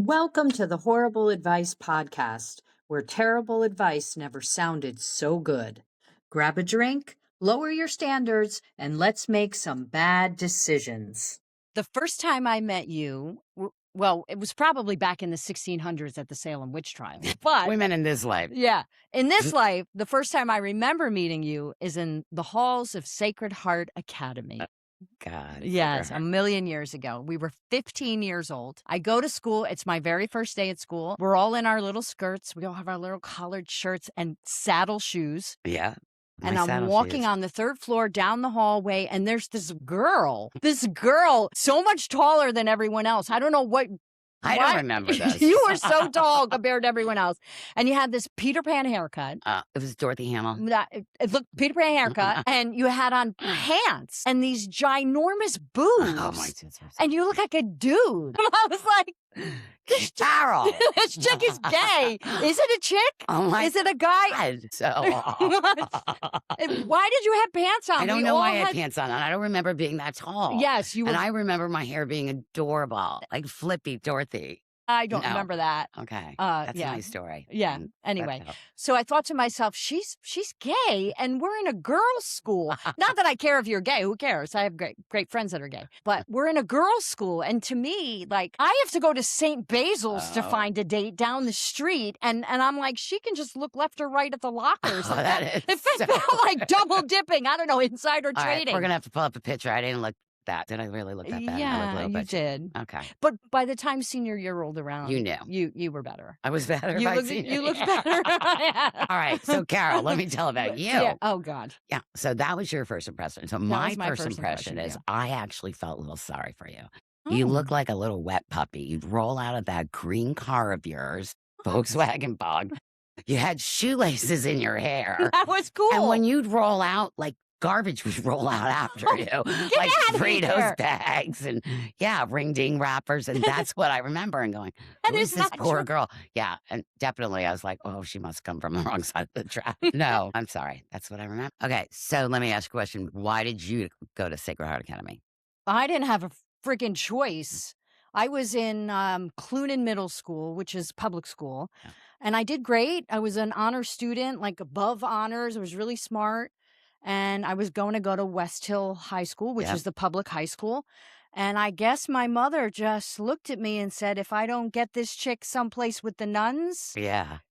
Welcome to the Whorrible Advice Podcast, where terrible advice never sounded so good. Grab a drink, lower your standards, and let's make some bad decisions. The first time I met you, well, it was probably back in the 1600s at the Salem witch trial. But Women in this life. yeah, in this life, the first time I remember meeting you is in the halls of Sacred Heart Academy. God. Yes, a million years ago. We were 15 years old. I go to school. It's my very first day at school. We're all in our little skirts. We all have our little collared shirts and saddle shoes. Yeah. And I'm walking on the third floor down the hallway, and there's this girl, so much taller than everyone else. I don't know what. I don't remember this. You were so tall compared to everyone else. And you had this Peter Pan haircut. It was Dorothy Hamill. It looked Peter Pan haircut. And you had on pants and these ginormous boobs. Oh, my goodness. And you look like a dude. I was like, Carol. This chick is gay. Is it a chick? Oh, my Is it a guy? God. So, why did you have pants on? I don't know why I had pants on. I don't remember being that tall. Yes, you were. And I remember my hair being adorable, like Flippy Dorothy. I don't remember that. Okay. That's yeah. a nice story. Yeah. Anyway, so I thought to myself, she's gay, and we're in a girls' school. Not that I care if you're gay. Who cares? I have great friends that are gay. But we're in a girls' school, and to me, like, I have to go to St. Basil's to find a date down the street, and I'm like, she can just look left or right at the lockers. It felt like double dipping. I don't know, insider trading. Right, we're gonna have to pull up a picture. I didn't look that. Did I really look that bad? Yeah, you did. Okay. But by the time senior year rolled around, you knew. You were better. I was better. You looked better. All right. So, Carol, let me tell about you. Yeah. Oh, God. Yeah. So that was your first impression. So my first impression is I actually felt a little sorry for you. Oh. You look like a little wet puppy. You'd roll out of that green car of yours, Volkswagen Bug. You had shoelaces in your hair. That was cool. And when you'd roll out, like, garbage would roll out after you, like Fritos bags and ring ding wrappers, and that's what I remember and going, who is this poor girl? Yeah, and definitely I was like, oh, she must come from the wrong side of the track. No, I'm sorry, that's what I remember. Okay, so let me ask you a question. Why did you go to Sacred Heart Academy? I didn't have a freaking choice. I was in Clunan Middle School, which is public school, and I did great. I was an honor student, like above honors. I was really smart. And I was going to go to West Hill High School, which is the public high school. And I guess my mother just looked at me and said, if I don't get this chick someplace with the nuns,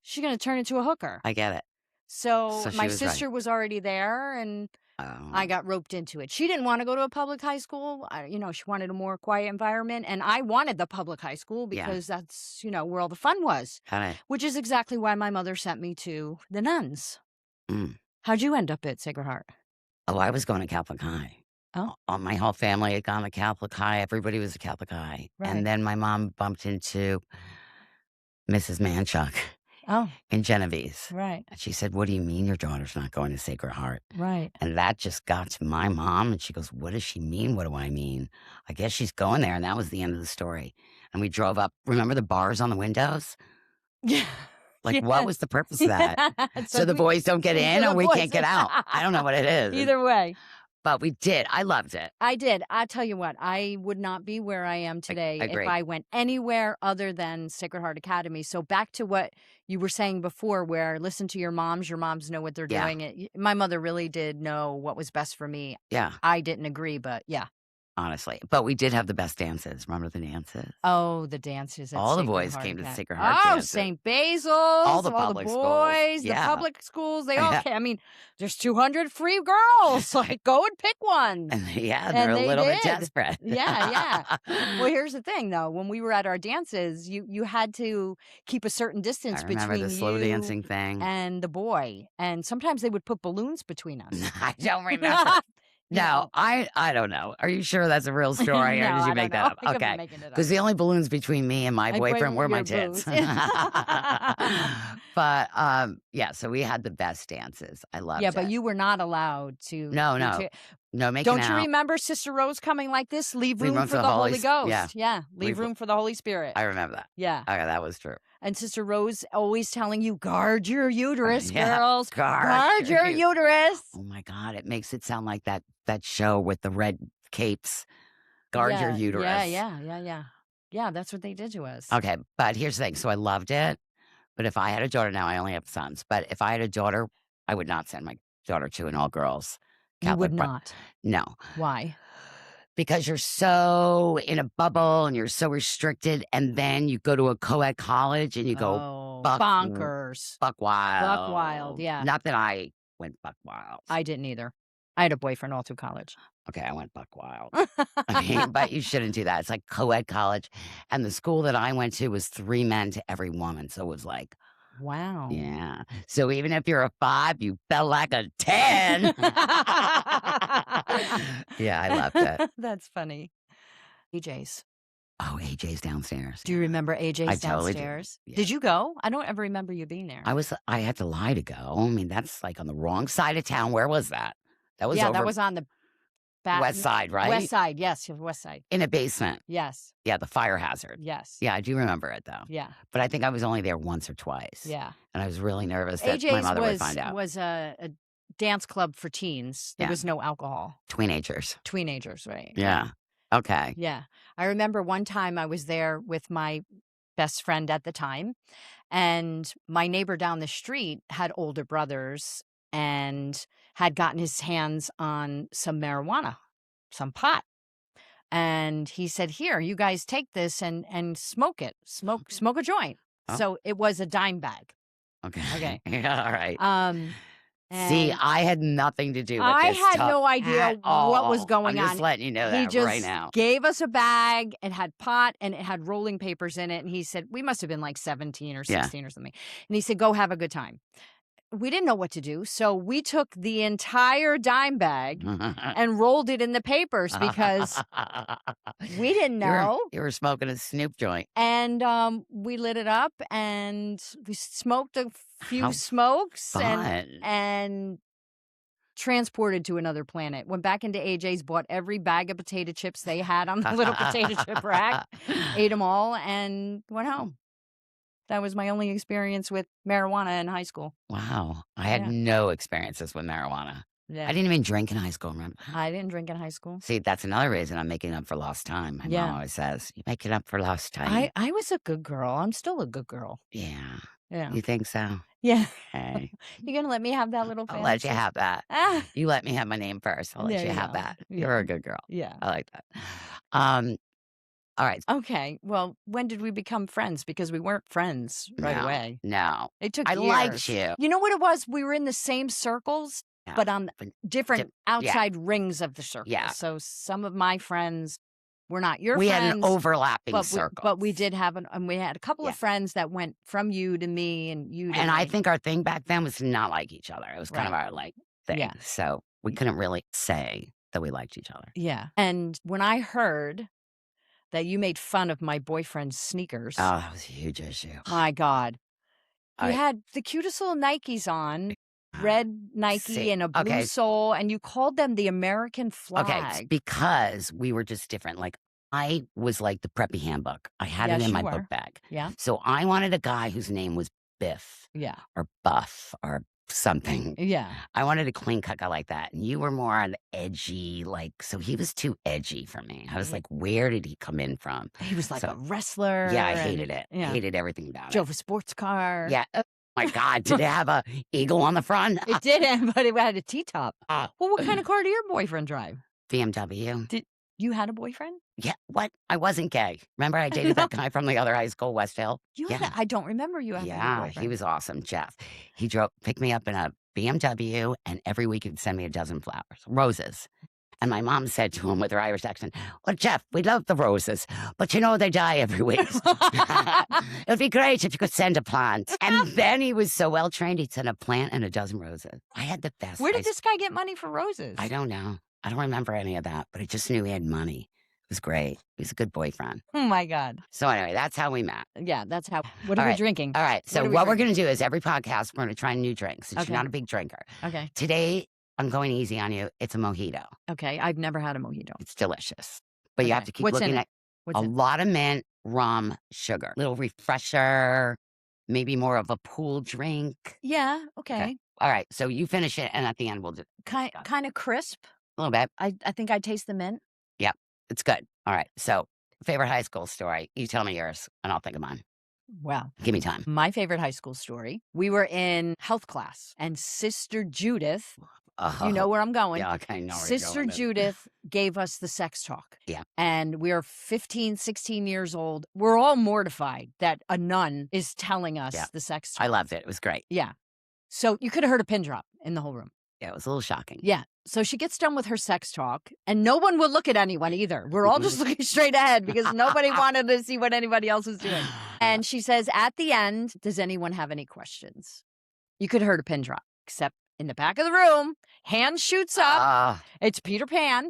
she's going to turn into a hooker. I get it. So my sister was already there, and I got roped into it. She didn't want to go to a public high school. She wanted a more quiet environment. And I wanted the public high school because that's, where all the fun was, which is exactly why my mother sent me to the nuns. How'd you end up at Sacred Heart? Oh, I was going to Catholic High. Oh. My whole family had gone to Catholic High. Everybody was a Catholic High. Right. And then my mom bumped into Mrs. Manchuk in Genovese. Right. And she said, what do you mean your daughter's not going to Sacred Heart? Right. And that just got to my mom. And she goes, what does she mean? What do I mean? I guess she's going there. And that was the end of the story. And we drove up. Remember the bars on the windows? Yeah. Like, what was the purpose of that? So the boys don't get in or we can't get out. I don't know what it is. Either way. But we did. I loved it. I did. I tell you what, I would not be where I am today if I went anywhere other than Sacred Heart Academy. So back to what you were saying before, where listen to your moms know what they're doing. My mother really did know what was best for me. Yeah. I didn't agree, but honestly. But we did have the best dances. Remember the dances? Oh, the dances. All the boys came to the Sacred Heart dances. St. Basil's. All the public boys, schools. The public schools. They all came. I mean, there's 200 free girls. Like, go and pick one. And they're a little bit desperate. Yeah. Well, here's the thing, though. When we were at our dances, you had to keep a certain distance between the slow dancing thing and the boy. And sometimes they would put balloons between us. I don't remember. No, I don't know. Are you sure that's a real story, or did you make that up? Okay, because the only balloons between me and my boyfriend were my tits. But so we had the best dances. I loved it. Yeah, but you were not allowed to. No, making Don't out. you remember Sister Rose coming like this? Leave room for the Holy Ghost. Yeah, leave room for the Holy Spirit. I remember that. Yeah. Okay, that was true. And Sister Rose always telling you, guard your uterus, girls. Guard your uterus. Oh, my God. It makes it sound like that show with the red capes. Guard your uterus. Yeah. Yeah, that's what they did to us. Okay, but here's the thing. So I loved it. But if I had a daughter now, I only have sons. But if I had a daughter, I would not send my daughter to an all-girls You would Catholic. not. No. Why? Because you're so in a bubble and you're so restricted, and then you go to a co-ed college and you go bonkers. buck wild. Buck wild, yeah. Not that I went buck wild. I didn't either. I had a boyfriend all through college. Okay, I went buck wild. I mean, but you shouldn't do that. It's like co-ed college. And the school that I went to was 3 men to every woman. So it was like, wow. yeah. So even if you're a 5, you felt like a 10. Yeah, I loved it. That's funny. AJ's. Oh, AJ's downstairs. Do you remember AJ's I totally do. downstairs? Yeah. Did you go? I don't ever remember you being there. I had to lie to go. I mean, that's like on the wrong side of town. Where was that? That was over that was on the west side, right? West side, yes, west side. In a basement. Yes. Yeah, the fire hazard. Yes. Yeah, I do remember it though. Yeah. But I think I was only there once or twice. Yeah. And I was really nervous that my AJ's mother would find out. was a dance club for teens. There Yeah. was no alcohol. Teenagers, right? Yeah. Okay. Yeah. I remember one time I was there with my best friend at the time, and my neighbor down the street had older brothers and had gotten his hands on some marijuana, some pot. And he said, "Here, you guys take this and smoke it. Smoke a joint." Oh. So it was a dime bag. Okay. Yeah, all right. See, and I had nothing to do with I this had stuff no idea at what was all. going I'm just on. letting you know He that just right now. gave us a bag. It had pot and it had rolling papers in it. And he said, we must have been like 17 or 16 or something. And he said, go have a good time. We didn't know what to do. So we took the entire dime bag and rolled it in the papers because we didn't know. You were smoking a Snoop joint. And we lit it up and we smoked a few How smokes fun. and transported to another planet. Went back into AJ's, bought every bag of potato chips they had on the little potato chip rack, ate them all, and went home. That was my only experience with marijuana in high school. Wow. I had no experiences with marijuana. Yeah. I didn't even drink in high school, remember? I didn't drink in high school. See, that's another reason I'm making up for lost time. My mom always says, you making up for lost time. I was a good girl. I'm still a good girl. Yeah. Yeah. You think so? Yeah. Okay. You're going to let me have that little I'll let you fantasy? have that. Ah. You let me have my name first. I'll let There you you have go. that. Yeah. You're a good girl. Yeah. I like that. All right. Okay. Well, when did we become friends? Because we weren't friends right away. No. It took I years. liked you. You know what it was? We were in the same circles, Yeah. but on different yeah. outside rings of the circle. Yeah. So some of my friends were not your We friends. had an overlapping circle. But we did have and we had a couple Yeah. of friends that went from you to me and you to And me. I think our thing back then was to not like each other. It was kind of Right. our like thing. Yeah. So we couldn't really say that we liked each other. Yeah. And when I heard that you made fun of my boyfriend's sneakers, Oh, that was a huge issue. my God. He I- had the cutest little Nikes on, red Nike See, and a blue okay. sole, and you called them the American flag. Okay, it's because we were just different. Like I was like the preppy handbook. I had Yes, it in you my were. book bag. Yeah. So I wanted a guy whose name was Biff Yeah. or Buff or something. Yeah. I wanted a clean cut guy like that. And you were more on the edgy, like, so he was too edgy for me. I was like, where did he come in from? He was like So- a wrestler. Yeah, I and- hated it. Yeah. Hated everything about Drove it. a sports car. Yeah. Oh my God. Did it have a eagle on the front? It didn't, but it had a T-top. Ah. Well, what kind of car did your boyfriend drive? BMW. You had a boyfriend? Yeah. What? I wasn't gay. Remember I dated that guy from the other high school, West Hill? You Yeah. had I don't remember you having a Yeah, boyfriend. he was awesome, Jeff. He picked me up in a BMW, and every week he'd send me a dozen flowers, roses. And my mom said to him with her Irish accent, well, Jeff, we love the roses, but you know they die every week. It'd be great if you could send a plant. And then he was so well trained, he'd send a plant and a dozen roses. I had the best. Where did this guy get money for roses? I don't know. I don't remember any of that, but I just knew he had money. It was great. He was a good boyfriend. Oh my God. So anyway, that's how we met. Yeah, that's how. What are All we right. drinking? All right. So are we what we're going to do is every podcast, we're going to try new drinks since Okay. you're not a big drinker. Okay. Today, I'm going easy on you. It's a mojito. Okay. I've never had a mojito. It's delicious. But you have Okay. to keep What's in looking it? at What's a in? lot of mint, rum, sugar. Little refresher, maybe more of a pool drink. Yeah. Okay. All right. So you finish it, and at the end, we'll do Kind of crisp. a little bit. I think I taste the mint. It's good. All right. So favorite high school story. You tell me yours, and I'll think of mine. Well, Give me time. my favorite high school story. We were in health class, and Sister Judith, you know where I'm going. Yeah, okay, know where Sister you're going. Judith gave us the sex talk. Yeah. And we are 15, 16 years old. We're all mortified that a nun is telling us the sex talk. I loved it. It was great. Yeah. So you could have heard a pin drop in the whole room. Yeah, it was a little shocking. Yeah. So she gets done with her sex talk, and no one would look at anyone either. We're all just looking straight ahead because nobody wanted to see what anybody else was doing. And she says, at the end, does anyone have any questions? You could have heard a pin drop, except in the back of the room, hand shoots up. It's Peter Pan.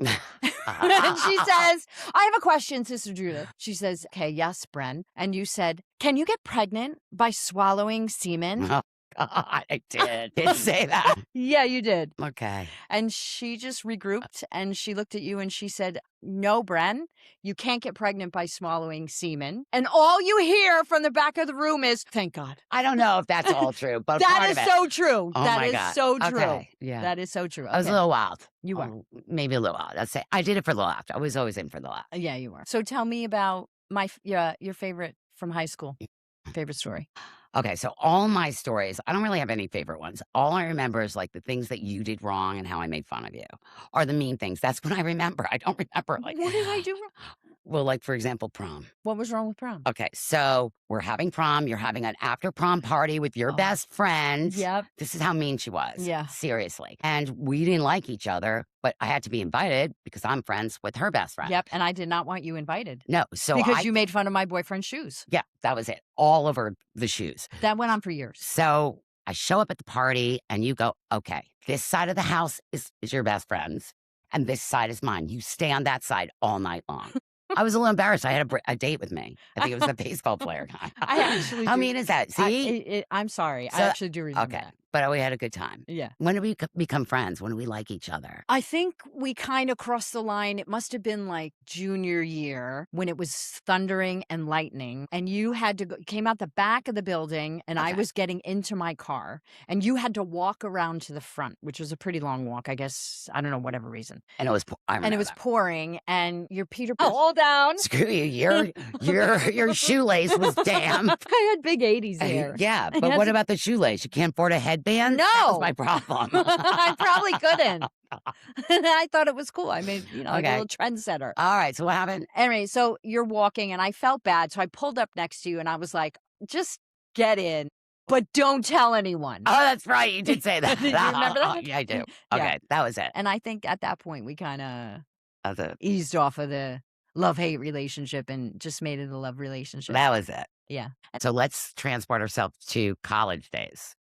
And she says, I have a question, Sister Judith. She says, okay, yes, Bren. And you said, can you get pregnant by swallowing semen? I did say that. Yeah, you did. Okay. And she just regrouped and she looked at you and she said, no, Bren, you can't get pregnant by swallowing semen. And all you hear from the back of the room is, thank God. I don't know if that's all true, but that part is of it. so true. Oh that my is God. so true. Okay. Yeah. That is so true. I was a little wild. You were. Maybe a little wild. I'd say I did it for the laugh. I was always in for the laugh. Yeah, you were. So tell me about your favorite from high school. Favorite story. Okay, so all my stories, I don't really have any favorite ones. All I remember is like the things that you did wrong and how I made fun of you, or the mean things. That's what I remember. I don't remember like What did I do wrong? Well, like for example, prom. What was wrong with prom? Okay, so we're having prom. You're having an after prom party with your best friend. Yep. This is how mean she was. Yeah. Seriously. And we didn't like each other, but I had to be invited because I'm friends with her best friend. Yep. And I did not want you invited. No. So because you made fun of my boyfriend's shoes. Yeah, that was it. All over the shoes. That went on for years. So I show up at the party and you go, okay, this side of the house is your best friend's and this side is mine. You stay on that side all night long. I was a little embarrassed. I had a date with me. I think it was the baseball player guy. I actually How do. mean is that? See? I'm sorry. So- I actually do remember Okay. that. But we had a good time. Yeah. When did we become friends? When did we like each other? I think we kind of crossed the line. It must have been like junior year when it was thundering and lightning. And you had to go, came out the back of the building and I Okay. was getting into my car. And you had to walk around to the front, which was a pretty long walk, I guess. I don't know, whatever reason. And it was, And it was pouring and your Peter Pan all down. Screw you. Your shoelace was damp. I had big 80s hair. Yeah, I but had what to- about the shoelace? You can't afford a headband? That was No. my problem. I probably couldn't. I thought it was cool. I made, like a Okay. little trendsetter. All right, so what happened? Anyway, so you're walking and I felt bad. So I pulled up next to you and I was like, just get in, but don't tell anyone. Oh, that's right. You did say that. Did you remember that? Yeah, I do. Yeah. Okay, that was it. And I think at that point we kind of That was it. eased off of the love-hate relationship and just made it a love relationship. That was it. Yeah. So let's transport ourselves to college days.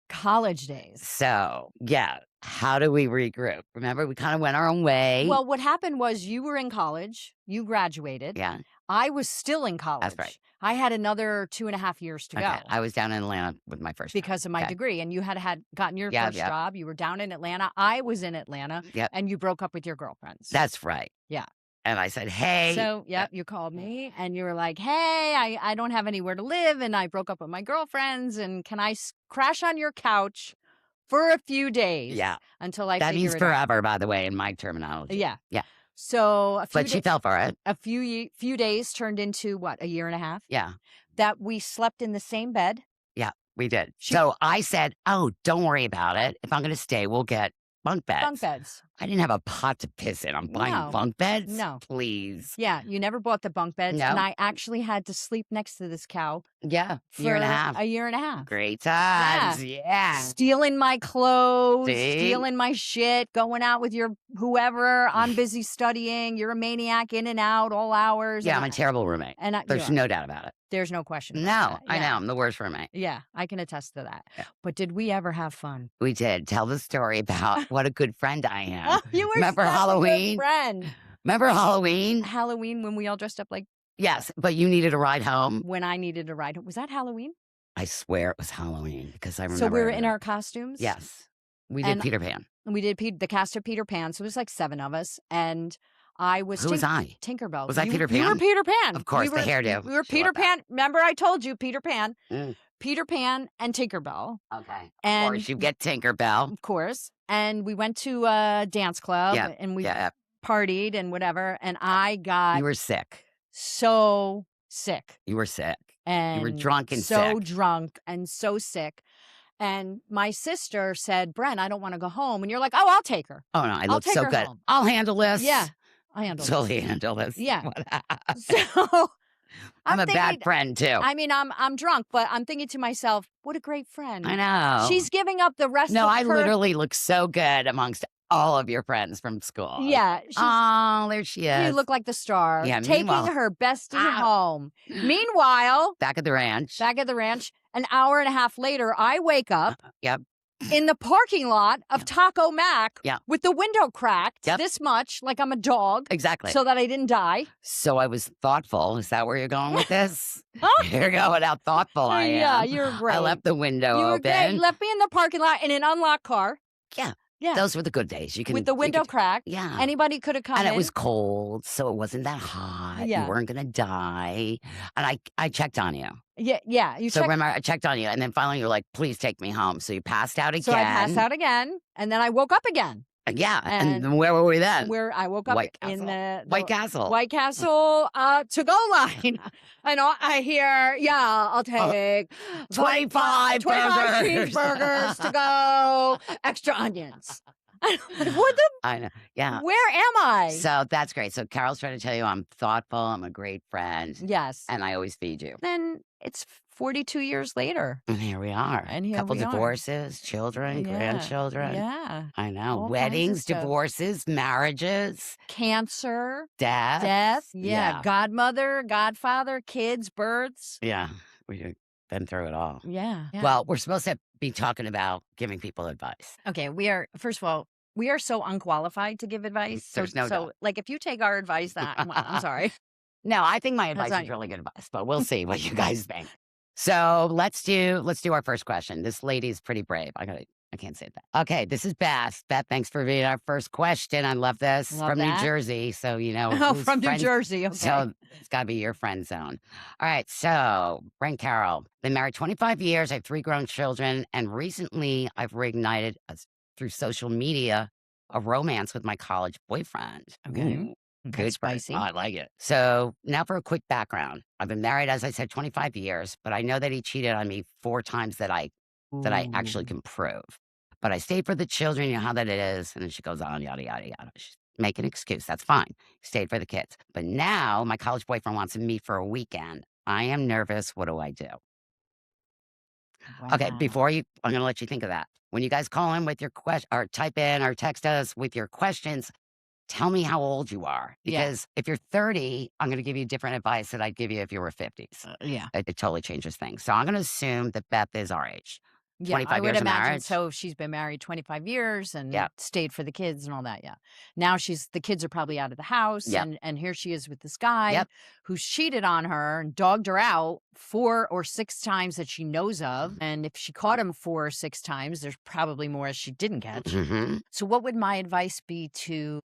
College days. So, yeah, how do we regroup? Remember, we kind of went our own way. Well, what happened was you were in college, you graduated. yeah, I was still in college. right. I had another 2.5 years to okay. go. I was down in Atlanta with my first job. Because of my Okay. degree. And you had gotten your Yeah, first yeah. job. You were down in Atlanta. I was in Atlanta. Yep. And you broke up with your girlfriends. That's right. Yeah. And I said, hey. So, you called me and you were like, hey, I don't have anywhere to live and I broke up with my girlfriends and can I crash on your couch for a few days? Yeah. Until I That figure means it out. forever, by the way, in my terminology. Yeah. Yeah. So But she fell for it. a few days turned into what, a year and a half? Yeah. That we slept in the same bed. Yeah, we did. She- So I said, oh, don't worry about it. If I'm going to stay, we'll get bunk beds. Bunk beds. I didn't have a pot to piss in. I'm buying No. bunk beds? No. Please. Yeah, you never bought the bunk beds. No. And I actually had to sleep next to this cow Yeah. for Year and a half. a year and a half. Great times. Yeah. Stealing my clothes, See? stealing my shit, going out with your whoever. I'm busy studying. You're a maniac in and out all hours. Yeah, and I'm a terrible roommate. and There's no, no doubt about it. there's no question. No, about that. I Yeah. know. I'm the worst roommate. Yeah, I can attest to that. Yeah. But did we ever have fun? We did. Tell the story about what a good friend I am. You were Remember such a good Halloween? friend. Remember Halloween? Halloween when we all dressed up like Yes, but you needed a ride home. when I needed a ride. Was that Halloween? I swear it was Halloween because I remember. So we were in everything. our costumes. Yes. We did And- Peter Pan. And we did the cast of Peter Pan. So it was like 7 of us. And I was, Who was I? Tinkerbell. Was I You- Peter You were Pan? Peter Pan. Of course, we the were, hairdo. We were She Peter loved that. Pan. Remember I told you Peter Pan. Mm. Peter Pan and Tinkerbell. Okay. Of And course, you get Tinkerbell. of course. And we went to a dance club Yeah, and we Yeah, partied and whatever. And I got you were sick. so sick. You were sick. And you were drunk and so sick. drunk and so sick. And my sister said, Bren, I don't want to go home. And you're like, oh, I'll take her. Oh, no, I I'll look take so her good. home. I'll handle this. Yeah, I handle this. Totally handle this. Yeah. What- So I'm a bad thinking, friend, too. I mean, I'm drunk, but I'm thinking to myself, what a great friend. I know. She's giving up the rest No, of I her. literally look so good amongst all of your friends from school. Yeah. Oh, there she is. You look like the star. Yeah, Taking meanwhile- her bestie home. Meanwhile, Back at the ranch. an hour and a half later, I wake up Yep. in the parking lot of Taco Mac Yeah. with the window cracked Yep. this much, like I'm a dog, Exactly. so that I didn't die. So I was thoughtful. Is that where you're going with this? Huh? You're going how thoughtful I am. Yeah, you're great. I left the window You were open. great. You left me in the parking lot in an unlocked car. Yeah. Yeah. Those were the good days. You can With the you window could- cracked. Yeah. Anybody could have come And in. it was cold, so it wasn't that hot. Yeah. You weren't gonna die. And I checked on you. Yeah. You So checked. remember, I checked on you, and then finally you're like, "Please take me home." So you passed out again. So I passed out again, and then I woke up again. Yeah. And And then where were we then? Where I woke up White in Castle. the White Castle. White Castle to-go line. And I hear, I'll take 25 burgers. cheeseburgers to go, extra onions. I'm like, what the? I know. Yeah. Where am I? So that's great. So Carol's trying to tell you I'm thoughtful, I'm a great friend, Yes. and I always feed you. Then it's 42 years later. And here we are. And here Couple we are. divorces, children, Yeah, grandchildren. Yeah. I know. All kinds of Weddings, stuff. divorces, marriages, Cancer, death. death. Yeah. Godmother, godfather, kids, births. Yeah. We've been through it all. Yeah. Well, we're supposed to be talking about giving people advice. Okay, first of all, we are so unqualified to give advice. There's no doubt. like if you take our advice, I'm sorry. No, I think my That's advice not is you. really good advice, but we'll see what you guys think. So let's do our first question. This lady's pretty brave. I can't say that. Okay, this is Beth. Beth, thanks for being our first question. I love this. Love From that. New Jersey. So, Oh, who's from New friends- Jersey. Okay. So it's got to be your friend zone. All right. So, Bren and Carol, been married 25 years. I have 3 grown children. And recently I've reignited through social media a romance with my college boyfriend. Okay. Ooh, That's good spicy. I like it. So now for a quick background. I've been married, as I said, 25 years, but I know that he cheated on me 4 times that I actually can prove. But I stayed for the children, you know how that it is. And then she goes on, yada, yada, yada. She's making an excuse. That's fine. Stayed for the kids. But now my college boyfriend wants to meet for a weekend. I am nervous. What do I do? Okay, Wow. I'm going to let you think of that. When you guys call in with your question or type in or text us with your questions, tell me how old you are. Yeah. Because if you're 30, I'm going to give you different advice that I'd give you if you were 50s. Yeah. It totally changes things. So I'm going to assume that Beth is our age. Yeah, 25 I would years of imagine marriage. so. She's been married 25 years and Yep. stayed for the kids and all that. Yeah. Now the kids are probably out of the house. Yep. And here she is with this guy Yep. who's cheated on her and dogged her out 4 or 6 times that she knows of. And if she caught him 4 or 6 times, there's probably more she didn't catch. Mm-hmm. So what would my advice be to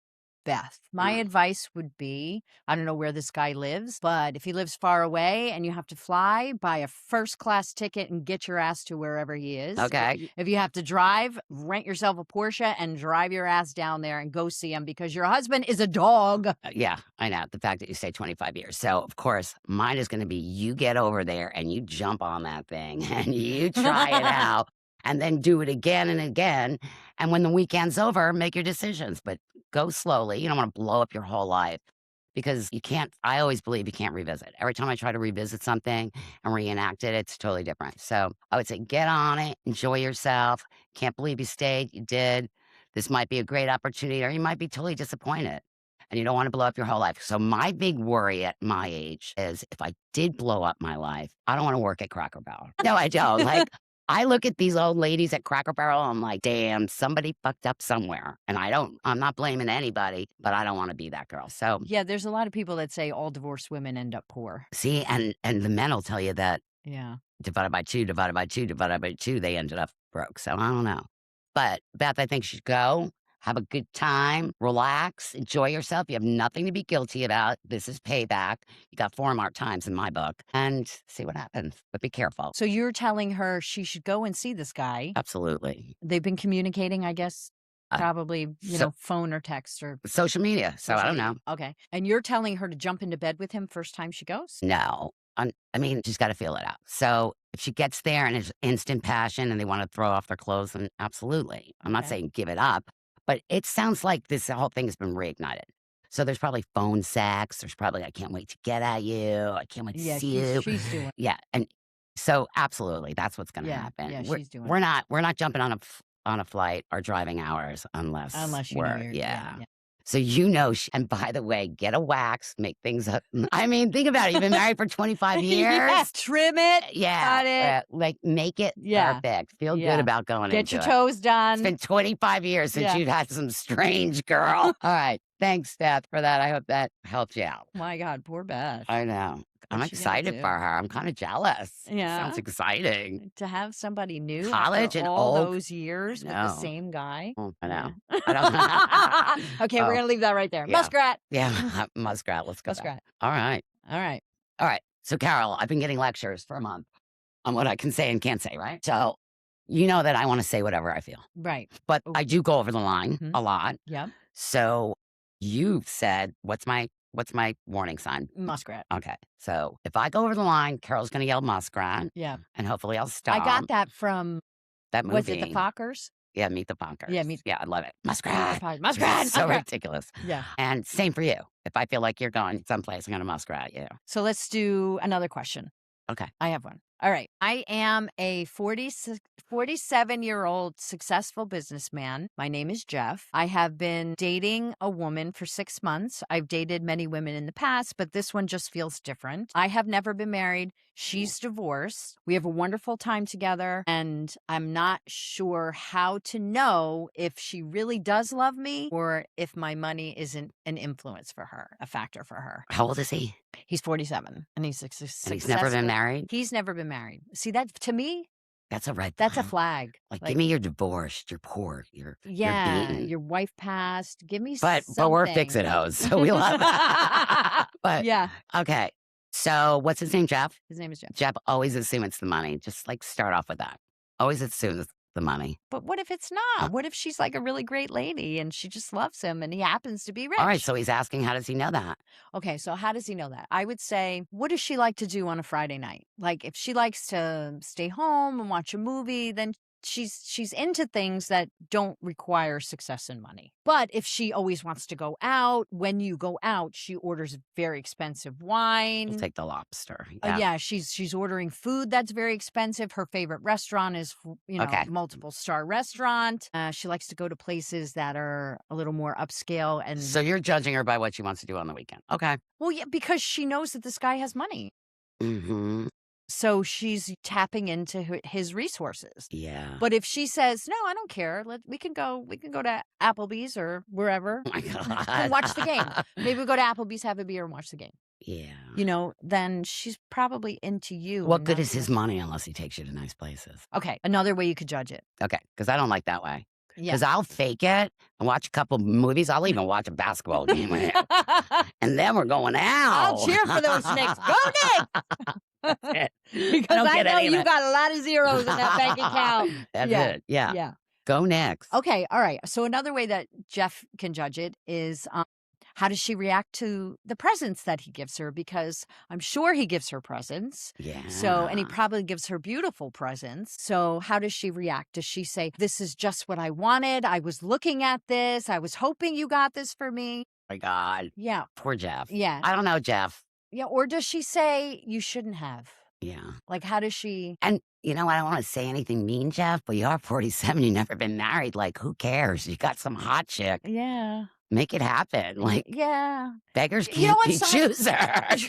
Beth? My advice would be, I don't know where this guy lives, but if he lives far away and you have to fly, buy a first-class ticket and get your ass to wherever he is. Okay. If you have to drive, rent yourself a Porsche and drive your ass down there and go see him because your husband is a dog. Yeah, I know. The fact that you say 25 years. So, of course, mine is going to be you get over there and you jump on that thing and you try it out and then do it again and again. And when the weekend's over, make your decisions, but go slowly. You don't want to blow up your whole life because I always believe you can't revisit. Every time I try to revisit something and reenact it, it's totally different. So I would say get on it, enjoy yourself. Can't believe you stayed. You did. This might be a great opportunity, or you might be totally disappointed and you don't want to blow up your whole life. So my big worry at my age is if I did blow up my life, I don't want to work at Cracker Barrel. No, I don't. Like, I look at these old ladies at Cracker Barrel, I'm like, damn, somebody fucked up somewhere. And I'm not blaming anybody, but I don't want to be that girl. So Yeah, there's a lot of people that say all divorced women end up poor. see, and the men will tell you that Yeah. divided by 2, divided by 2, divided by 2, they ended up broke. So I don't know. But Beth, I think you should go. Have a good time, relax, enjoy yourself. You have nothing to be guilty about. This is payback. You got 4 more times in my book, and see what happens. But be careful. So you're telling her she should go and see this guy. Absolutely. They've been communicating, I guess. Probably, phone or text or social media. So I don't know. Okay. And you're telling her to jump into bed with him first time she goes? No. I mean, she's got to feel it out. So if she gets there and it's instant passion and they want to throw off their clothes, then absolutely. I'm not saying give it up, but it sounds like this whole thing has been reignited. So there's probably phone sex. There's probably, I can't wait to get at you. I can't wait to see you. She's doing. Yeah. And so absolutely, that's what's going to happen. Yeah, we're, she's doing. We're not jumping on a flight or driving hours unless you know you're. Yeah. So and by the way, get a wax, make things up. I mean, think about it. You've been married for 25 years. Trim it. Yeah. Cut it. Like, make it perfect. Feel good about going into it. Get your toes done. It's been 25 years since you've had some strange girl. All right. Thanks, Beth, for that. I hope that helped you out. My God, poor Beth. I know. I'm excited for her. I'm kind of jealous. Yeah. Sounds exciting. To have somebody new college and all old. those years with the same guy. I know. I don't Okay, we're going to leave that right there. Yeah. Muskrat. Yeah, muskrat. Let's go. Muskrat. All right. So, Carol, I've been getting lectures for a month on what I can say and can't say, right? So, you know that I want to say whatever I feel. Right. But I do go over the line a lot. Yep. So, you've said, what's my warning sign? Muskrat. Okay. So if I go over the line, Carol's going to yell muskrat. Yeah. And hopefully I'll stop. I got that from that movie. Was it the Fockers? Yeah, Meet the Fockers. Yeah, I love it. Muskrat. Muskrat. So ridiculous. Yeah. And same for you. If I feel like you're going someplace, I'm going to muskrat you. So let's do another question. Okay. I have one. All right. I am a 47-year-old successful businessman. My name is Jeff. I have been dating a woman for 6 months. I've dated many women in the past, but this one just feels different. I have never been married. She's divorced. We have a wonderful time together, and I'm not sure how to know if she really does love me or if my money isn't an influence for her, a factor for her. How old is he? He's 47, and he's successful. And he's never been married? He's never been married. See, that to me, that's a red flag. That's a flag. Like, give me your divorce. You're poor. You're beaten. Your wife passed. Give me something. But we're fix-it-hoes, so we love that. But yeah. Okay. So what's his name, Jeff? His name is Jeff. Jeff always assumes it's the money. Just like start off with that. Always assumes the money. But what if it's not? What if she's like a really great lady and she just loves him and he happens to be rich? All right. So he's asking, how does he know that? Okay. So how does he know that? I would say, what does she like to do on a Friday night? Like if she likes to stay home and watch a movie, then she's into things that don't require success and money. But if she always wants to go out, when you go out, she orders very expensive wine. We'll take the lobster. Yeah, she's ordering food that's very expensive. Her favorite restaurant is, multiple star restaurant. She likes to go to places that are a little more upscale. And so you're judging her by what she wants to do on the weekend. Okay. Well, yeah, because she knows that this guy has money. Mm-hmm. So she's tapping into his resources. Yeah. But if she says, no, I don't care. We can go to Applebee's or wherever. Oh my God. And watch the game. Maybe we go to Applebee's, have a beer and watch the game. Yeah. Then she's probably into you. What good is his money unless he takes you to nice places? Okay. Another way you could judge it. Okay. Because I don't like that way. Yeah. Because I'll fake it and watch a couple movies. I'll even watch a basketball game with him. And then we're going out. I'll cheer for those Knicks. Go Knicks! Because I know you got a lot of zeros in that bank account. That's it. Yeah. Yeah. Go next. Okay. All right. So another way that Jeff can judge it is how does she react to the presents that he gives her? Because I'm sure he gives her presents. Yeah. So, and he probably gives her beautiful presents. So how does she react? Does she say, this is just what I wanted. I was looking at this. I was hoping you got this for me. Oh my God. Yeah. Poor Jeff. Yeah. I don't know, Jeff. Yeah. Or does she say, you shouldn't have? Yeah. Like, how does she? And, I don't want to say anything mean, Jeff, but you are 47. You've never been married. Like, who cares? You got some hot chick. Yeah. Make it happen. Like, yeah. Beggars can't be choosers.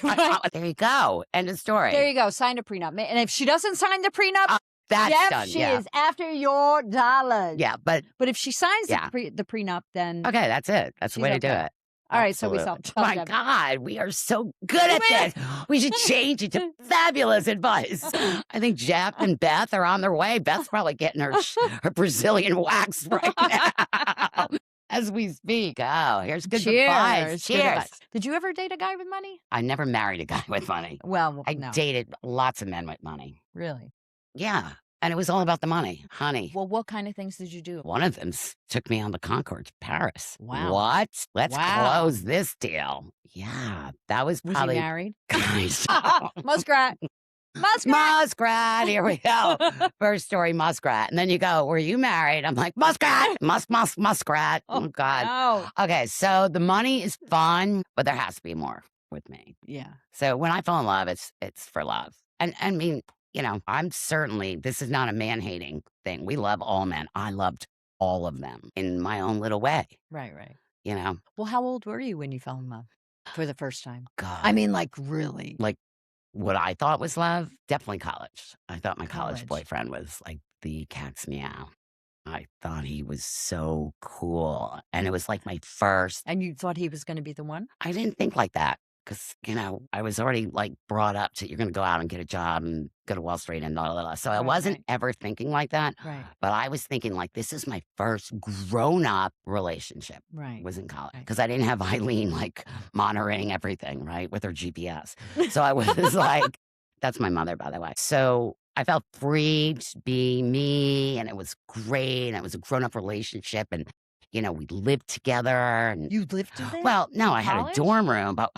Right. There you go. End of story. There you go. Sign a prenup. And if she doesn't sign the prenup, that's Jeff, done. She is after your dollars. Yeah, but if she signs the prenup, then okay, that's it. That's the way to do it. All right, so we saw. Oh my God, we are so good at this. We should change it to fabulous advice. I think Jeff and Beth are on their way. Beth's probably getting her Brazilian wax right now as we speak. Oh, here's good advice. Cheers. Good advice. Did you ever date a guy with money? I never married a guy with money. Well, I dated lots of men with money. Really? Yeah. And it was all about the money, honey. Well, what kind of things did you do? One of them took me on the Concorde to Paris. Wow. What? Let's Wow. close this deal. Yeah, that was Was probably. he married? Guys. Muskrat. Muskrat. Muskrat. Here we go. First story, muskrat. And then you go, were you married? I'm like, muskrat. Muskrat. Oh, God. No. Okay, so the money is fun, but there has to be more with me. Yeah. So when I fall in love, it's for love. And I mean, you know, this is not a man-hating thing. We love all men. I loved all of them in my own little way. Right. You know? Well, how old were you when you fell in love for the first time? God. I mean, like, really? Like, what I thought was love, definitely college. I thought my college College. boyfriend was like the cat's meow. I thought he was so cool. And it was like my first. And you thought he was going to be the one? I didn't think like that because, you know, I was already like brought up to you're going to go out and get a job and go to Wall Street and blah, blah, blah. So I wasn't ever thinking like that. Right. But I was thinking like, this is my first grown up relationship. Right. Was in college Right. because I didn't have Eileen like monitoring everything, right, with her GPS. So I was like, that's my mother, by the way. So I felt free to be me, and it was great, and it was a grown up relationship, and you know, we lived together. And You lived together? well, no, I had a College? dorm room, but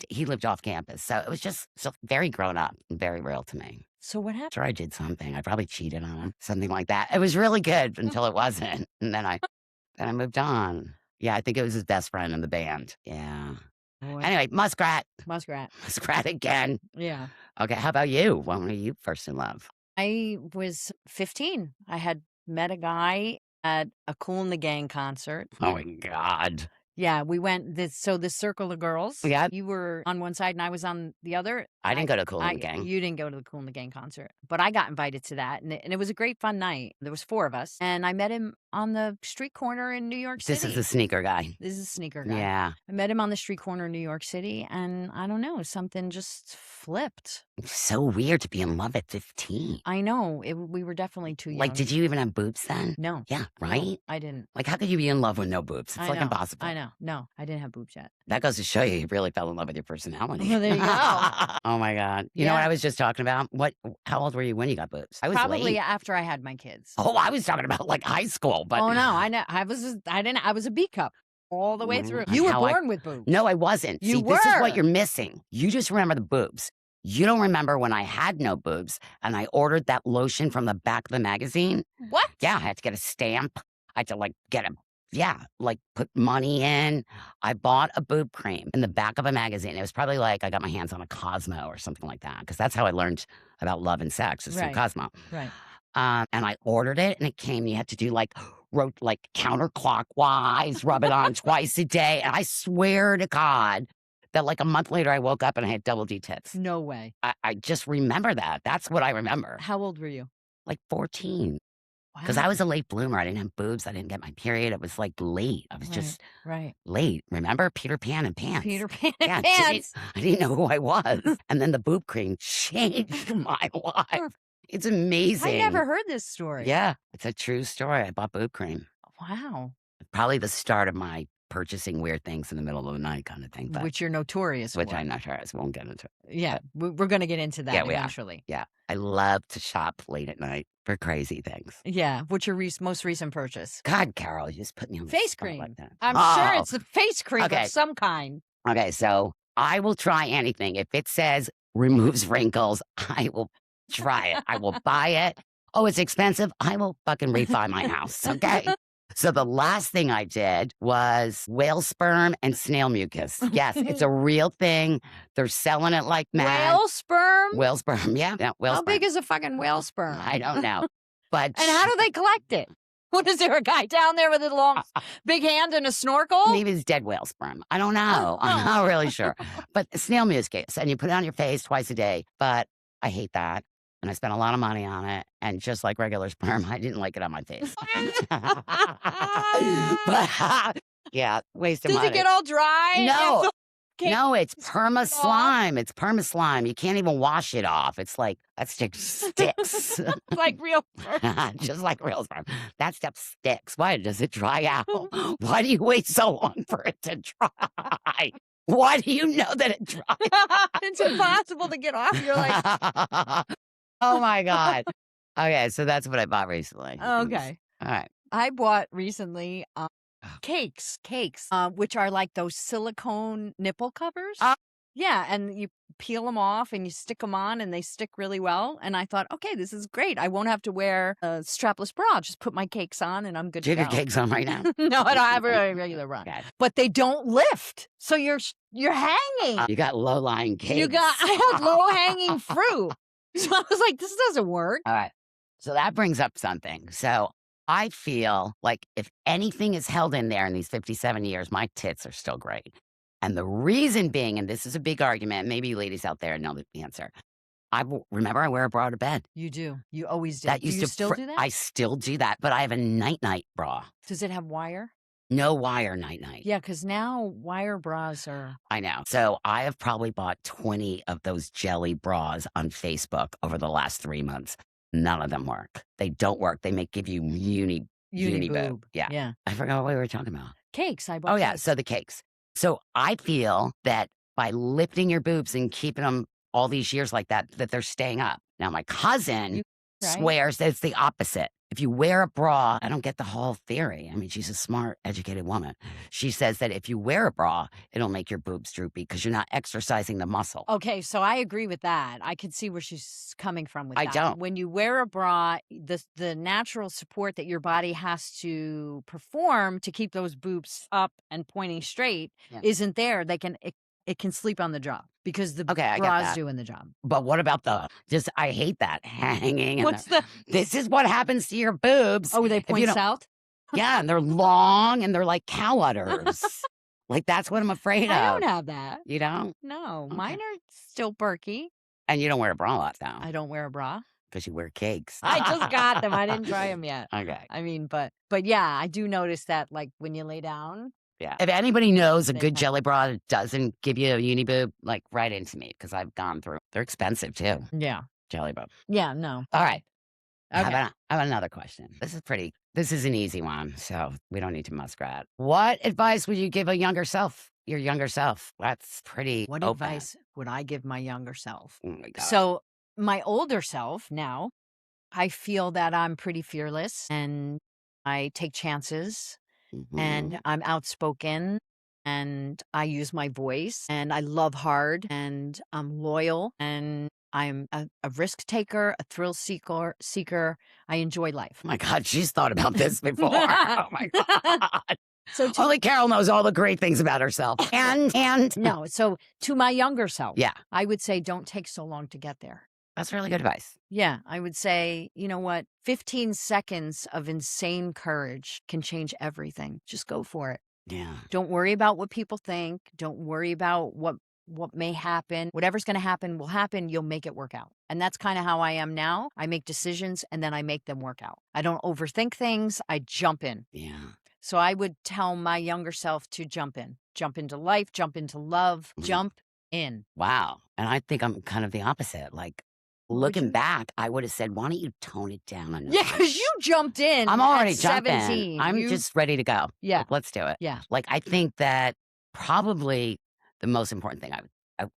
he lived off campus, so it was just so very grown up and very real to me. So what happened? Sure, I did something. I probably cheated on him, something like that. It was really good until it wasn't, and then I moved on. Yeah, I think it was his best friend in the band. Yeah. Boy. Anyway, muskrat again. Yeah. Okay, how about you? When were you first in love? I was 15. I had met a guy at a Kool and the Gang concert. Oh my God. Yeah, we went this circle of girls. Yeah. You were on one side and I was on the other. I didn't go to Kool and the Gang. You didn't go to the Kool and the Gang concert, but I got invited to that, and it was a great fun night. There was 4 of us, and I met him on the street corner in New York City. This is the sneaker guy. This is a sneaker guy. Yeah. I met him on the street corner in New York City, and I don't know, something just flipped. It's so weird to be in love at 15. I know. We were definitely too young. Like, did you even have boobs then? No. Yeah, right? No, I didn't. Like, how could you be in love with no boobs? It's I like know, impossible. I know. No, I didn't have boobs yet. That goes to show you really fell in love with your personality. Well, there you go. Oh my God. You know what Yeah. I was just talking about? How old were you when you got boobs? I was Probably late. after I had my kids. Oh, I was talking about like high school, but Oh no, I know. I was a B cup all the way through. Mm, You were how I- born with boobs. no, I wasn't. You See, this is were. what you're missing. You just remember the boobs. You don't remember when I had no boobs and I ordered that lotion from the back of the magazine. What? Yeah, I had to get a stamp. I had to like get put money in. I bought a boob cream in the back of a magazine. It was probably like I got my hands on a Cosmo or something like that because that's how I learned about love and sex is through Right. Cosmo. Right. And I ordered it and it came. You had to do wrote counterclockwise, rub it on twice a day. And I swear to God that like a month later I woke up and I had double D tits. No way. I just remember that. That's what I remember. How old were you? Like 14. Because Wow. I was a late bloomer. I didn't have boobs. I didn't get my period. It was like late. I was just right. late. Remember? Peter Pan and pants. Peter Pan Yeah, pants. I didn't know who I was. And then the boob cream changed my life. It's amazing. I never heard this story. Yeah, it's a true story. I bought boob cream. Wow. Probably the start of my purchasing weird things in the middle of the night kind of thing. But, Which you're notorious which for. I'm not sure. I won't get into it. Yeah, we're going to get into that Yeah, we are. eventually. Yeah. I love to shop late at night for crazy things. Yeah. What's your most recent purchase? God, Carol, you just put me on the Face spot cream. like that. I'm Oh. sure it's a face cream Okay. of some kind. Okay, so I will try anything. If it says removes wrinkles, I will try it. I will buy it. Oh, it's expensive. I will fucking refi my house. Okay. So the last thing I did was whale sperm and snail mucus. Yes, it's a real thing. They're selling it like mad. Whale sperm? Whale sperm. Yeah, whale How sperm. big is a fucking whale sperm? I don't know. But And how do they collect it? What is there, a guy down there with a long, big hand and a snorkel? maybe it's dead whale sperm. I don't know. I'm not really sure. But snail mucus, and you put it on your face twice a day. But I hate that. And I spent a lot of money on it. And just like regular sperm, I didn't like it on my face. But, yeah, waste of Does money. it get all dry? No. Can't No, it's perma it off? slime. It's perma slime. You can't even wash it off. It's like that stick sticks. It's like real sperm. Just like real sperm. That stuff sticks. Why does it dry out? Why do you wait so long for it to dry? Why do you know that it dries? It's impossible to get off. You're like, Oh my God. Okay, so that's what I bought recently. Okay. All right. I bought recently cakes, which are like those silicone nipple covers. Yeah, and you peel them off and you stick them on and they stick really well. And I thought, okay, this is great. I won't have to wear a strapless bra. I'll just put my cakes on and I'm good Do you to have go. your cakes on right now? No, I don't have a regular bra. Okay. But they don't lift. So you're hanging. You got low-lying cakes. I had low-hanging fruit. So I was like, this doesn't work. All right. So that brings up something. So I feel like if anything is held in there in these 57 years, my tits are still great. And the reason being, and this is a big argument, maybe you ladies out there know the answer. Remember I wear a bra to bed. You do. You always did. That Do used you to still do that? I still do that, but I have a night-night bra. Does it have wire? No wire night-night. Yeah, because now wire bras are... I know. So I have probably bought 20 of those jelly bras on Facebook over the last 3 months. None of them work. They don't work. They give you uni boob. Yeah. I forgot what we were talking about. Cakes. I bought Oh, yeah. cakes. So the cakes. So I feel that by lifting your boobs and keeping them all these years like that they're staying up. Now, my cousin swears that it's the opposite. If you wear a bra, I don't get the whole theory. I mean, she's a smart, educated woman. She says that if you wear a bra, it'll make your boobs droopy because you're not exercising the muscle. Okay, so I agree with that. I can see where she's coming from with that. I don't. When you wear a bra, the natural support that your body has to perform to keep those boobs up and pointing straight isn't there. It can sleep on the job because the bra's doing the job. But what about I hate that hanging. What's this is what happens to your boobs. Oh, they point south? Yeah, and they're long and they're like cow udders. Like, that's what I'm afraid of. I don't have that. You don't? No, Okay. mine are still perky. And you don't wear a bra a lot, though. I don't wear a bra. Because you wear cakes. I just got them. I didn't try them yet. Okay. I mean, but yeah, I do notice that, like, when you lay down. Yeah. If anybody knows a good jelly bra that doesn't give you a uni boob, like, write into me because I've gone through. They're expensive too. Yeah. Jelly boob. Yeah. No. All right. Okay. I have another question. This is an easy one, so we don't need to muskrat. What advice would you give your younger self? That's pretty What open. advice would I give my younger self? Oh my God. So my older self now, I feel that I'm pretty fearless and I take chances. And I'm outspoken and I use my voice and I love hard and I'm loyal and I'm a risk taker, a thrill seeker. I enjoy life. Oh my God, she's thought about this before. Oh my God. So only Carol knows all the great things about herself. And no, so to my younger self, yeah, I would say don't take so long to get there. That's really good advice. Yeah, I would say, you know what? 15 seconds of insane courage can change everything. Just go for it. Yeah. Don't worry about what people think. Don't worry about what may happen. Whatever's going to happen will happen. You'll make it work out. And that's kind of how I am now. I make decisions and then I make them work out. I don't overthink things. I jump in. Yeah. So I would tell my younger self to jump in. Jump into life. Jump into love. Jump in. Wow. And I think I'm kind of the opposite. Like, looking back, I would have said, why don't you tone it down a notch? Yeah, because you jumped in. I'm already at jumping. 17. I'm just ready to go. Yeah. Like, let's do it. Yeah. Like, I think that probably the most important thing,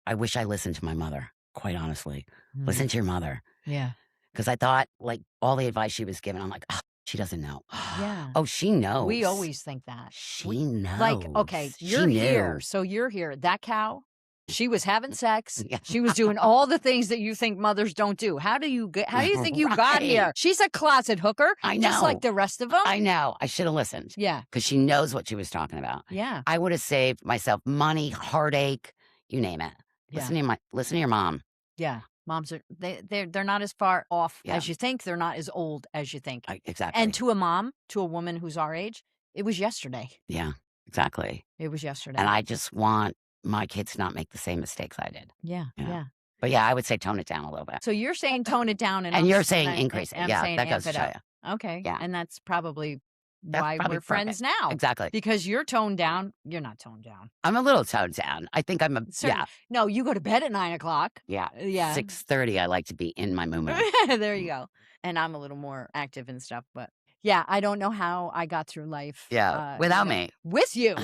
I wish I listened to my mother, quite honestly. Listen to your mother. Yeah. Because I thought, like, all the advice she was giving, I'm like, oh, she doesn't know. Yeah. Oh, she knows. We always think that. She knows. Like, okay, you're here. So you're here. That cow, she was having sex. Yeah. She was doing all the things that you think mothers don't do. How do you think you got here? She's a closet hooker. I know. Just like the rest of them. I know. I should have listened. Yeah. Because she knows what she was talking about. Yeah. I would have saved myself money, heartache, you name it. Yeah. Listen to your mom. Yeah. Moms are they're not as far off as you think. They're not as old as you think. Exactly. And to a woman who's our age, it was yesterday. Yeah, exactly. It was yesterday. And I just want my kids to not make the same mistakes I did. Yeah. Yeah. But yeah, I would say tone it down a little bit. So you're saying tone it down, and you're saying increase it. I'm Yeah, saying that goes amp to it show up. you. Okay. Yeah. And that's probably That's why probably we're friends now. Exactly. Because you're toned down. You're not toned down. I'm a little toned down. I think I'm Yeah. No, you go to bed at 9 o'clock. Yeah. Yeah. 6:30, I like to be in my moo. There you go. And I'm a little more active and stuff. But yeah, I don't know how I got through life. Yeah. Without me. With you.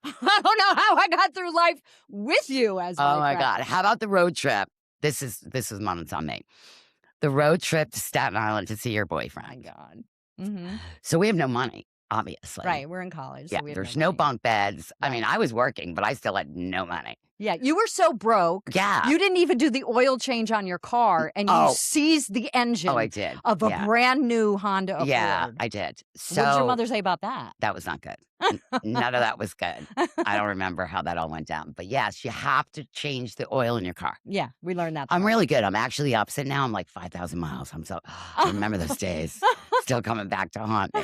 I don't know how I got through life with you as Oh my friend. God. How about the road trip? This is months on me. the road trip to Staten Island to see your My boyfriend. God. Mm-hmm. So we have no money, obviously. Right. We're in college. Yeah, So we have there's no no money. bunk beds. I Right. mean, I was working, but I still had no money. Yeah, you were so broke. Yeah. You didn't even do the oil change on your car, and you seized the engine Oh, I did. of a brand new Honda Accord. Yeah, I did. So what did your mother say about that? that was not good. None of that was good. I don't remember how that all went down. But yes, you have to change the oil in your car. Yeah, we learned that. I'm really good. I'm actually opposite now. I'm like 5,000 miles. I remember those days. Still coming back to haunt me.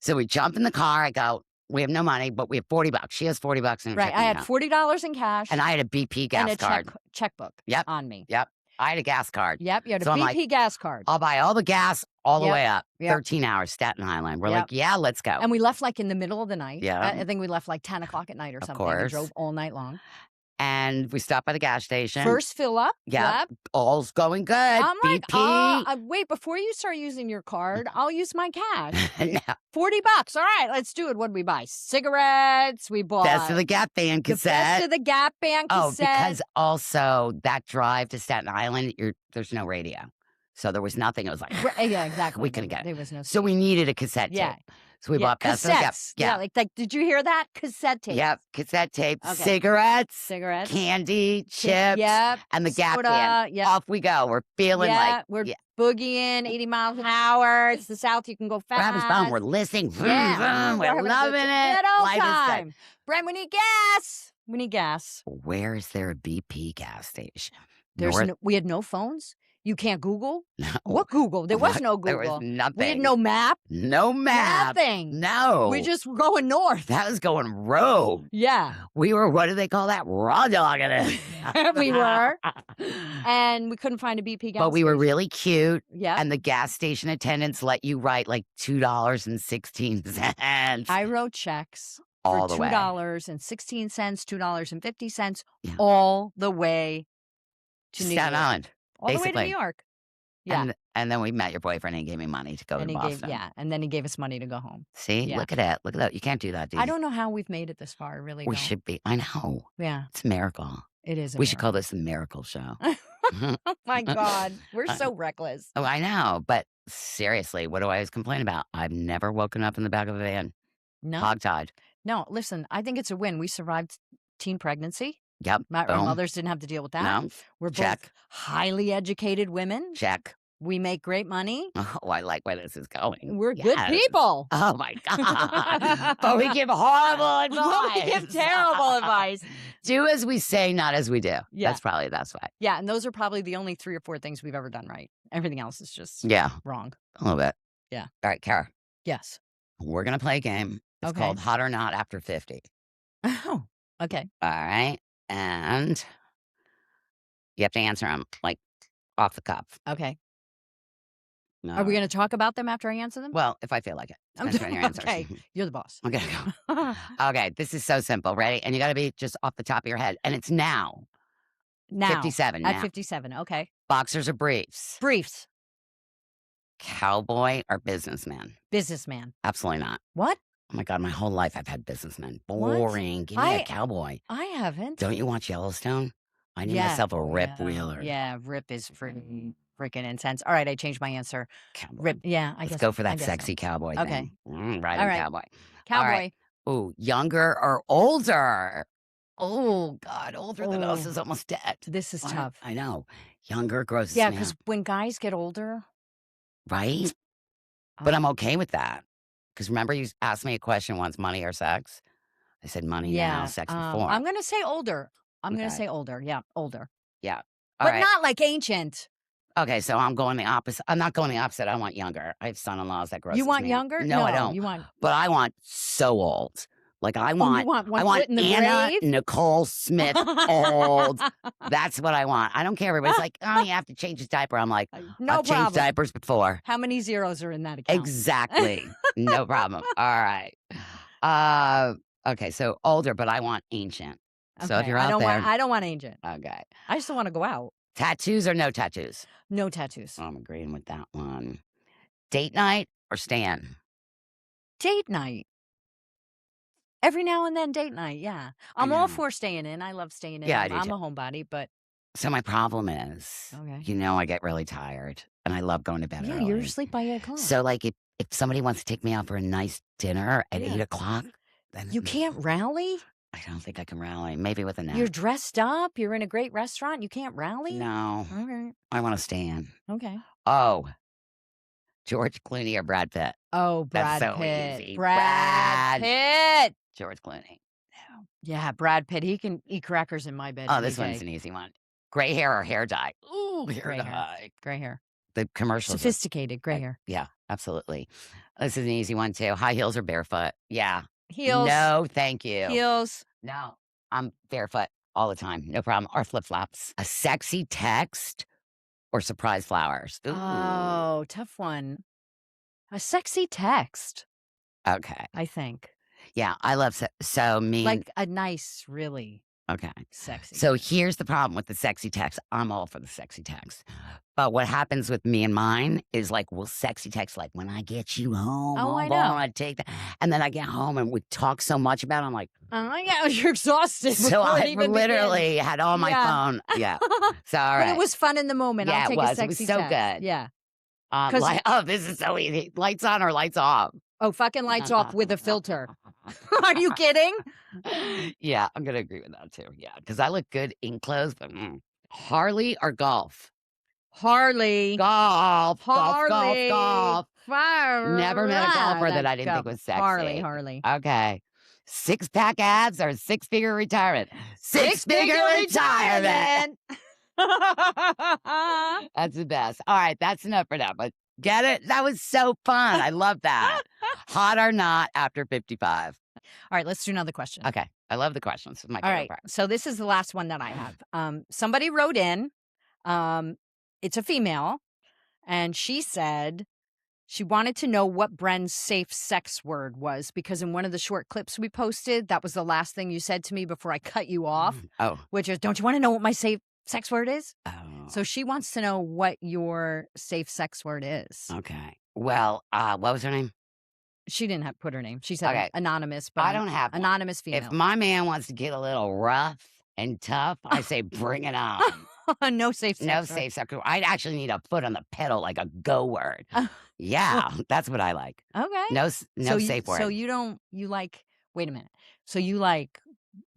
So we jump in the car. I go, we have no money, but we have $40. She has $40 in her Right. checking I had account. $40 in cash. And I had a BP gas and a card. checkbook Yep. on me. Yep. I had a gas card. Yep. You had a So I'm BP like, gas card. I'll buy all the gas all the Yep. way up. Yep. 13 hours, Staten Island. We're like, yeah, let's go. And we left like in the middle of the night. Yeah. I think we left like 10 o'clock at night or something. We course. drove all night long. And we stopped by the gas station. First fill up. Yeah. Yep. All's going good. I'm BP. like, wait, before you start using your card, I'll use my cash. No. $40. All right, let's do it. What did we buy? Cigarettes. We bought Best of the Gap Band the cassette. Best of the Gap Band cassette. Oh, because also that drive to Staten Island, there's no radio. So there was nothing. It was like, yeah, exactly. we couldn't get it. There was no. So we needed a cassette Yeah. tape. So we bought Best of the Gap. cassettes. Yeah, like did you hear that? Cassette tape. Yep, cassette tape, Okay. cigarettes, Candy, candy, chips, Yep. and the Gap Soda, Band. yep. Off we go. We're feeling Yeah, we're yeah. boogieing 80 miles an hour. It's the South. You can go We're having fast. fun. We're listening. Vroom, Yeah. vroom. We're having a loving it. good old Life is good. time. Brent, we need gas. We need gas. Where is there a BP gas station? We had no phones. You can't Google. No. What Google? There was What? no Google. There was nothing. We had no map. No map. Nothing. No. We just were going north. That was going rogue. Yeah. We were, what do they call that? Raw dogging it. We were. And we couldn't find a BP gas But we were station. really cute. Yeah. And the gas station attendants let you write like $2.16. I wrote checks all for the way. $2.16, $2.50, Yeah. all the way to New Staten York. Island. All the way to basically. New York. Yeah. And then we met your boyfriend and he gave me money to go and to he Boston. and then he gave us money to go home. See? Yeah. Look at it. Look at that. You can't do that, do you? I don't know how we've made it this far, I really We don't. should be. I know. Yeah, It's a miracle. it is. We should call this the miracle show. Oh my God, we're so reckless. Oh, I know. But seriously, what do I always complain about? I've never woken up in the back of a van, No, hogtied. no. Listen, I think it's a win. We survived teen pregnancy. Yep. Our Boom. mothers didn't have to deal with that. No. We're both Check. highly educated women. Check. We make great money. Oh, I like where this is going. We're good Yes. people. Oh my God. But we give horrible advice. We give terrible advice. Do as we say, not as we do. Yeah. That's probably that's why. Yeah, and those are probably the only 3 or 4 things we've ever done right. Everything else is just Yeah. wrong. A little bit. Yeah. All right, Kara. Yes. We're gonna play a game. It's Okay. called Hot or Not After 50. Oh, okay. All right. And you have to answer them like off the cuff. Okay. No. Are we going to talk about them after I answer them? Well, if I feel like it. Depends on your answers. Okay. You're the boss. I'm gonna go. Okay, this is so simple. Ready? And you got to be just off the top of your head. And it's now. Now. 57 At now. 57. Okay. Boxers or briefs? Briefs. Cowboy or businessman? Businessman. Absolutely not. What? Oh my God, my whole life I've had businessmen. What? Boring. Give me a cowboy. I haven't. Don't you watch Yellowstone? I need Yeah. myself a Oh, Rip yeah. Wheeler. Yeah, Rip is freaking intense. All right, I changed my answer. Cowboy. Rip. Yeah, I Let's guess. go for I that guess sexy so. cowboy Okay. thing. Riding All right. cowboy. Cowboy. right. Ooh, younger or older? Oh, God, older than us Oh. is almost dead. This is What? tough. I know. Younger grosses Yeah, me because out, when guys get older, right? But I'm okay with that. Because remember, you asked me a question once, money or sex? I said money now, sex before. I'm going to say older. I'm going to Okay. say older. Yeah, older. All But right. not like ancient. Okay, so I'm going the opposite. I'm not going the opposite. I want younger. I have son-in-laws that grosses You want me out. younger? No, I don't. You want. But I want so old. Like I Oh, want, you want one I want foot in the Anna grave? Nicole Smith old. That's what I want. I don't care. Everybody's like, oh, you have to change his diaper. I'm like, No I've changed problem. diapers before. How many zeros are in that account? Exactly. No problem. All right. Okay, so older, but I want ancient. So if Okay, you're out there, I don't want ancient. okay. I just want to go out. Tattoos or no tattoos? No tattoos. I'm agreeing with that one. Date night or stand? Date night. Every now and then, date night. Yeah, I'm all know. for staying in. I love staying in. Yeah, I do I'm too. a homebody, but So my problem is, Okay. you know, I get really tired. and I love going to bed Yeah, early. you're asleep by 8 o'clock. So, like, if somebody wants to take me out for a nice dinner at 8 o'clock, then You can't rally? I don't think I can rally. Maybe with a nap. You're dressed up. You're in a great restaurant. You can't rally? No, All right. I want to stay in. Okay. Oh, George Clooney or Brad Pitt? Oh, That's Brad so Pitt. easy. Brad Pitt. George Clooney. Yeah, Brad Pitt. He can eat crackers in my bed. Oh, any this one's day. an easy one. Gray hair or hair dye? Ooh, hair Gray hair. dye. Gray hair. The commercials. Sophisticated gray hair. Yeah, absolutely. This is an easy one too. High heels or barefoot? Yeah. Heels. No, thank you. Heels. No, I'm barefoot all the time. No problem. Or flip flops. A sexy text or surprise flowers? Ooh. Oh, tough one. A sexy text, Okay. I think. Yeah, I love so me. Like a nice, really Okay. sexy. So here's the problem with the sexy text. I'm all for the sexy text. But what happens with me and mine is like, we'll sexy text like, when I get you home, Oh, I I'm know. gonna take that. And then I get home and we talk so much about it. I'm like, Oh, yeah, you're exhausted. so before it I even literally had on my Yeah. phone. Yeah. So all But right. it was fun in the moment. Yeah, I'll it take was. a It sexy was so text. good. Yeah. Oh, this is so easy. Lights on or lights off? Oh, fucking lights off with a filter. Are you kidding? Yeah, I'm gonna agree with that too. Yeah, because I look good in clothes, but Harley or golf? Harley. Golf. Harley. Golf. Never met a golfer that I didn't think was sexy. Harley. Okay. 6-pack abs or 6-figure retirement? Six-figure retirement. That's the best. All right, that's enough for now. But get it? That was so fun. I love that. Hot or not after 55? All right, let's do another question. Okay. I love the questions. This is my All favorite right. part. So this is the last one that I have. Somebody wrote in. It's a female, and she said she wanted to know what Bren's safe sex word was, because in one of the short clips we posted, that was the last thing you said to me before I cut you off, Oh. which is, don't you want to know what my safe sex word is? Oh. So she wants to know what your safe sex word is. Okay. Well, what was her name? She didn't have put her name. She said Okay. anonymous, but I don't have one. anonymous female. If my man wants to get a little rough and tough, I say bring it on. No safe sex No word. safe sex. I'd actually need a foot on the pedal, like a go word. Yeah, that's what I like. Okay. No So safe word. So you like, wait a minute. So you like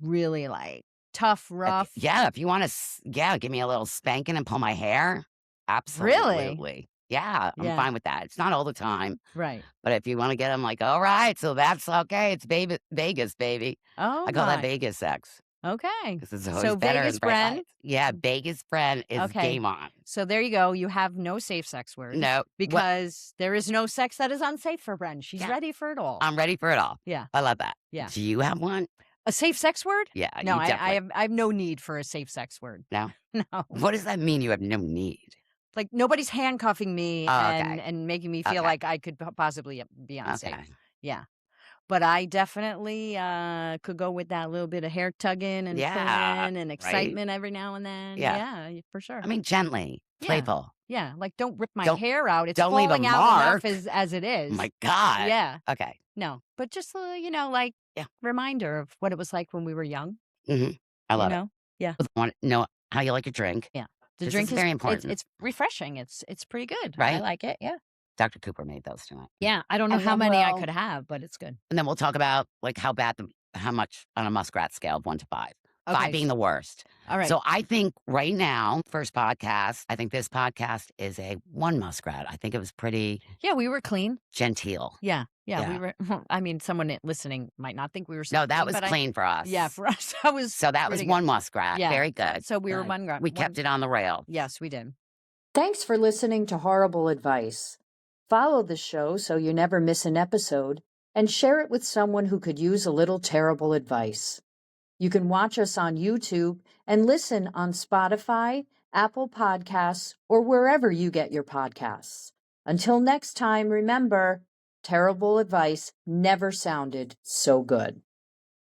really like tough, rough? Yeah, if you want to, give me a little spanking and pull my hair. Absolutely. Yeah, I'm Yeah. fine with that. It's not all the time. Right. But if you want to get them like, all right, so that's okay. It's Vegas, baby. Oh, I call that my. Vegas sex. Okay. Because it's always So better. Vegas in bright Bren? lights. Yeah, Vegas Bren is Okay. game on. So there you go. You have no safe sex words. No. Because there is no sex that is unsafe for Bren. She's Yeah. ready for it all. I'm ready for it all. Yeah. I love that. Yeah. Do you have one? A safe sex word? Yeah. No, you I definitely- have no need for a safe sex word. No? No. What does that mean you have no need? Like nobody's handcuffing me Oh, okay. and making me feel Okay. like I could possibly be unsafe. Okay. Yeah. But I definitely could go with that little bit of hair tugging and Yeah, pulling and excitement every now and then. Yeah. Yeah, for sure. I mean, gently, Yeah. playful. Yeah, like don't rip my Don't- hair out. It's don't leave a falling out mark. enough as it is. Oh my God. Yeah. Okay. No, but just like Yeah. reminder of what it was like when we were young. I love you it. know? Yeah. Want to know how you like your drink? The This drink is very important. It's refreshing. It's pretty good. I Right? like it. Yeah. Dr. Cooper made those tonight. Yeah. I don't know And how then many I we'll- could have, but it's good. And then we'll talk about like how much on a muskrat scale of 1 to 5. 5 being the worst. All right. So I think right now, first podcast, I think this podcast is a 1 muskrat. I think it was pretty yeah, we were clean. genteel. Yeah. Yeah. We were. I mean, someone listening might not think we were. So No, that clean, was but clean for us. Yeah, for us, that was. So that was pretty 1 muskrat. Yeah. Very good. So we were Good. one. We kept it on the rail. Yes, we did. Thanks for listening to Whorrible Advice. Follow the show so you never miss an episode, and share it with someone who could use a little terrible advice. You can watch us on YouTube and listen on Spotify, Apple Podcasts, or wherever you get your podcasts. Until next time, remember, terrible advice never sounded so good.